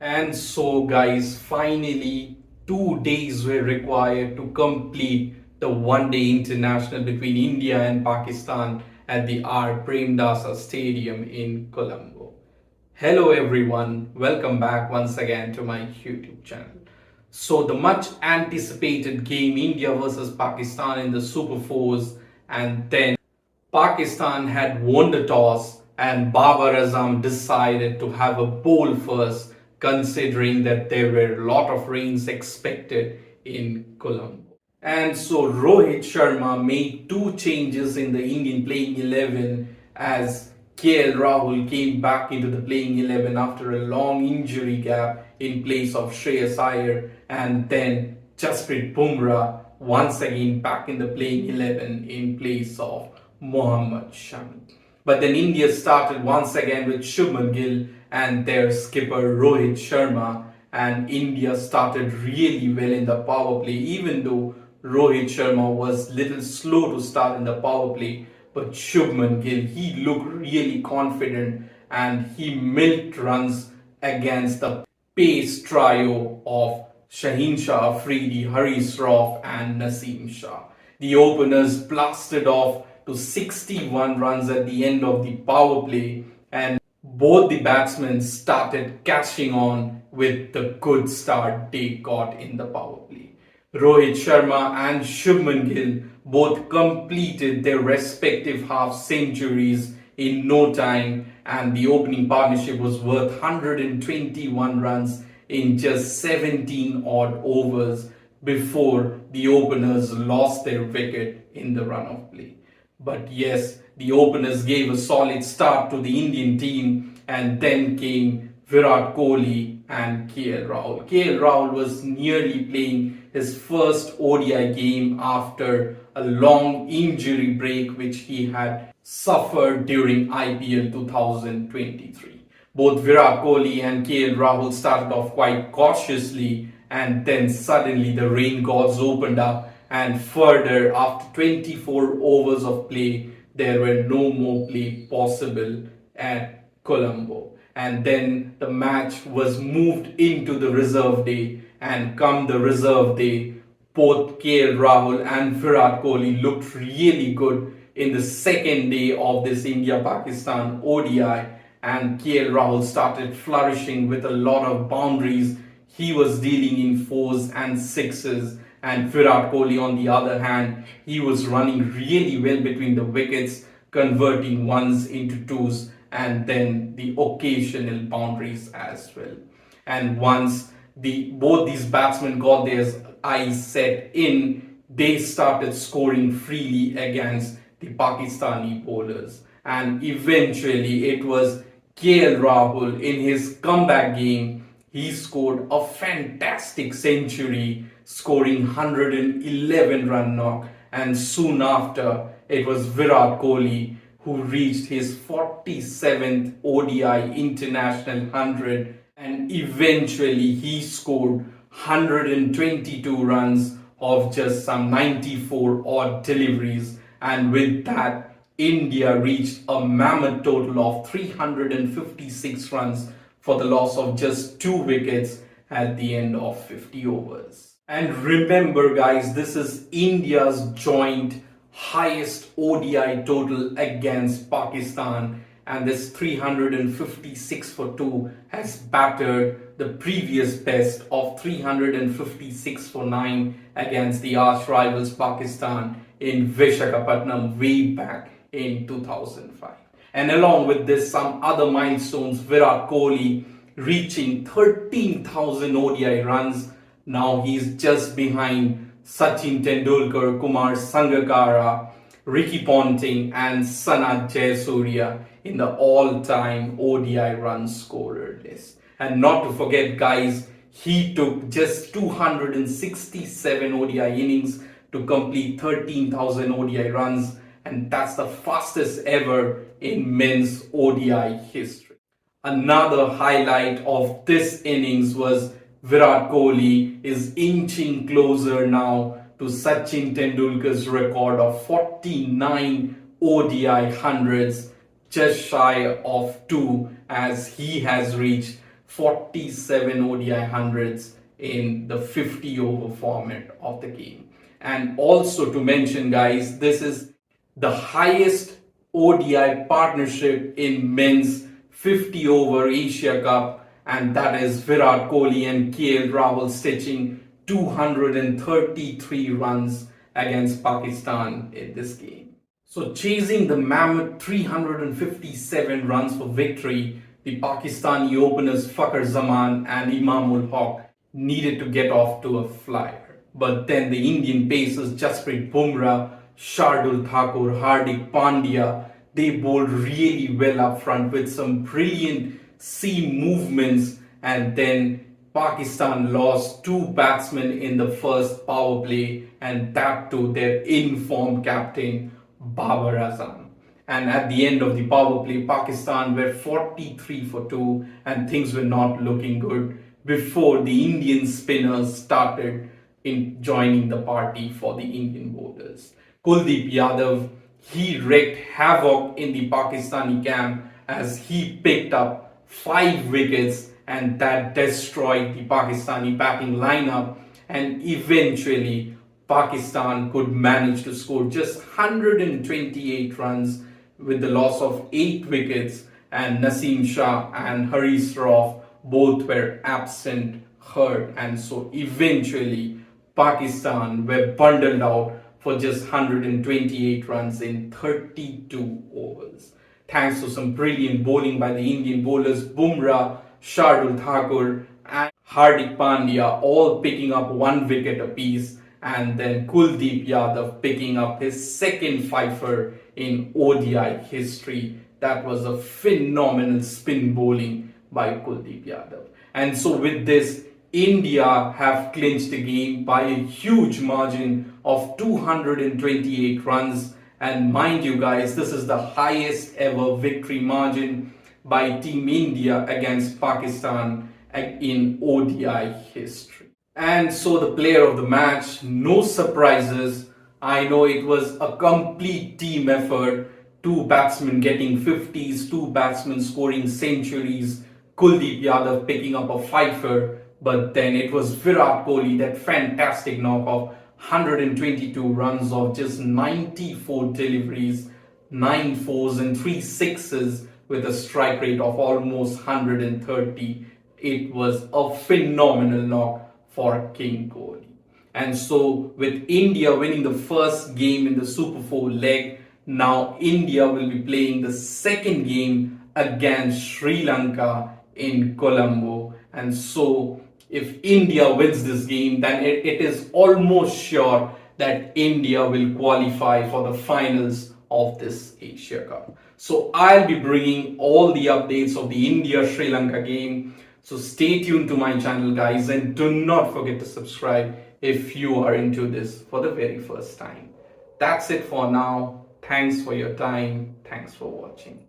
And so, guys, finally, 2 days were required to complete the one-day international between India and Pakistan at the R. Premdasa Stadium in Colombo. Hello, everyone. Welcome back once again to my YouTube channel. So, the much anticipated game India versus Pakistan in the Super Fours, and then Pakistan had won the toss and Babar Azam decided to have a bowl first, considering that there were a lot of rains expected in Colombo. And so Rohit Sharma made two changes in the Indian playing 11 as KL Rahul came back into the playing 11 after a long injury gap in place of Shreyas Iyer, and then Jasprit Bumrah once again back in the playing 11 in place of Mohammad Shami. But then India started once again with Shubman Gill and their skipper Rohit Sharma, and India started really well in the power play, even though Rohit Sharma was little slow to start in the power play. But Shubman Gill, he looked really confident and he milked runs against the pace trio of Shaheen Shah Afridi, Haris Rauf, and Naseem Shah. The openers blasted off to 61 runs at the end of the power play, and both the batsmen started catching on with the good start they got in the power play. Rohit Sharma and Shubman Gill both completed their respective half centuries in no time, and the opening partnership was worth 121 runs in just 17 odd overs before the openers lost their wicket in the run of play. But yes, the openers gave a solid start to the Indian team, and then came Virat Kohli and KL Rahul. KL Rahul was nearly playing his first ODI game after a long injury break which he had suffered during IPL 2023. Both Virat Kohli and KL Rahul started off quite cautiously, and then suddenly the rain gods opened up, and further, after 24 overs of play, there were no more play possible at Colombo. And then the match was moved into the reserve day, and come the reserve day, both KL Rahul and Virat Kohli looked really good in the second day of this India-Pakistan ODI, and KL Rahul started flourishing with a lot of boundaries. He was dealing in fours and sixes, and Virat Kohli, on the other hand, he was running really well between the wickets, converting ones into twos and then the occasional boundaries as well. And once both these batsmen got their eyes set in, they started scoring freely against the Pakistani bowlers. And eventually it was KL Rahul in his comeback game. He scored a fantastic century, scoring 111 run knock, and soon after it was Virat Kohli who reached his 47th ODI international 100, and eventually he scored 122 runs of just some 94 odd deliveries, and with that India reached a mammoth total of 356 runs for the loss of just 2 wickets at the end of 50 overs. And remember, guys, this is India's joint highest ODI total against Pakistan, and this 356 for 2 has battered the previous best of 356 for 9 against the arch rivals Pakistan in Visakhapatnam way back in 2005. And along with this, some other milestones: Virat Kohli reaching 13,000 ODI runs. Now he's just behind Sachin Tendulkar, Kumar Sangakkara, Ricky Ponting, and Sanath Jayasuriya in the all-time ODI run scorer list. And not to forget, guys, he took just 267 ODI innings to complete 13,000 ODI runs, and that's the fastest ever in men's ODI history. Another highlight of this innings was Virat Kohli is inching closer now to Sachin Tendulkar's record of 49 ODI hundreds, just shy of 2, as he has reached 47 ODI hundreds in the 50 over format of the game. And also to mention, guys, this is the highest ODI partnership in men's 50 over Asia Cup, and that is Virat Kohli and Rahul stitching 233 runs against Pakistan in this game. So chasing the mammoth 357 runs for victory, the Pakistani openers Fakhar Zaman and Imamul Haq needed to get off to a flyer. But then the Indian pacers Jasprit Bumrah, Shardul Thakur, Hardik Pandya, they bowled really well up front with some brilliant seam movements, and then Pakistan lost two batsmen in the first power play, and that to their informed captain Babar Azam. And at the end of the power play, Pakistan were 43 for 2, and things were not looking good before the Indian spinners started in joining the party for the Indian bowlers. Kuldeep Yadav, he wreaked havoc in the Pakistani camp as he picked up 5 wickets, and that destroyed the Pakistani batting lineup, and eventually Pakistan could manage to score just 128 runs with the loss of 8 wickets, and Naseem Shah and Haris Rauf both were absent, hurt, and so eventually Pakistan were bundled out for just 128 runs in 32 overs. Thanks to some brilliant bowling by the Indian bowlers Bumrah, Shardul Thakur and Hardik Pandya all picking up 1 wicket apiece, and then Kuldeep Yadav picking up his second fifer in ODI history. That was a phenomenal spin bowling by Kuldeep Yadav. And so with this, India have clinched the game by a huge margin of 228 runs. And mind you guys, this is the highest ever victory margin by Team India against Pakistan in ODI history. And so the player of the match, no surprises. I know it was a complete team effort. 2 batsmen getting 50s, 2 batsmen scoring centuries, Kuldeep Yadav picking up a fifer. But then it was Virat Kohli, that fantastic knock of 122 runs of just 94 deliveries, 9 fours and 3 sixes with a strike rate of almost 130. It was a phenomenal knock for King Kohli. And so with India winning the first game in the Super 4 leg, now India will be playing the second game against Sri Lanka in Colombo. And so if India wins this game, then it is almost sure that India will qualify for the finals of this Asia Cup. So I'll be bringing all the updates of the India-Sri Lanka game. So stay tuned to my channel, guys, and do not forget to subscribe if you are into this for the very first time. That's it for now. Thanks for your time. Thanks for watching.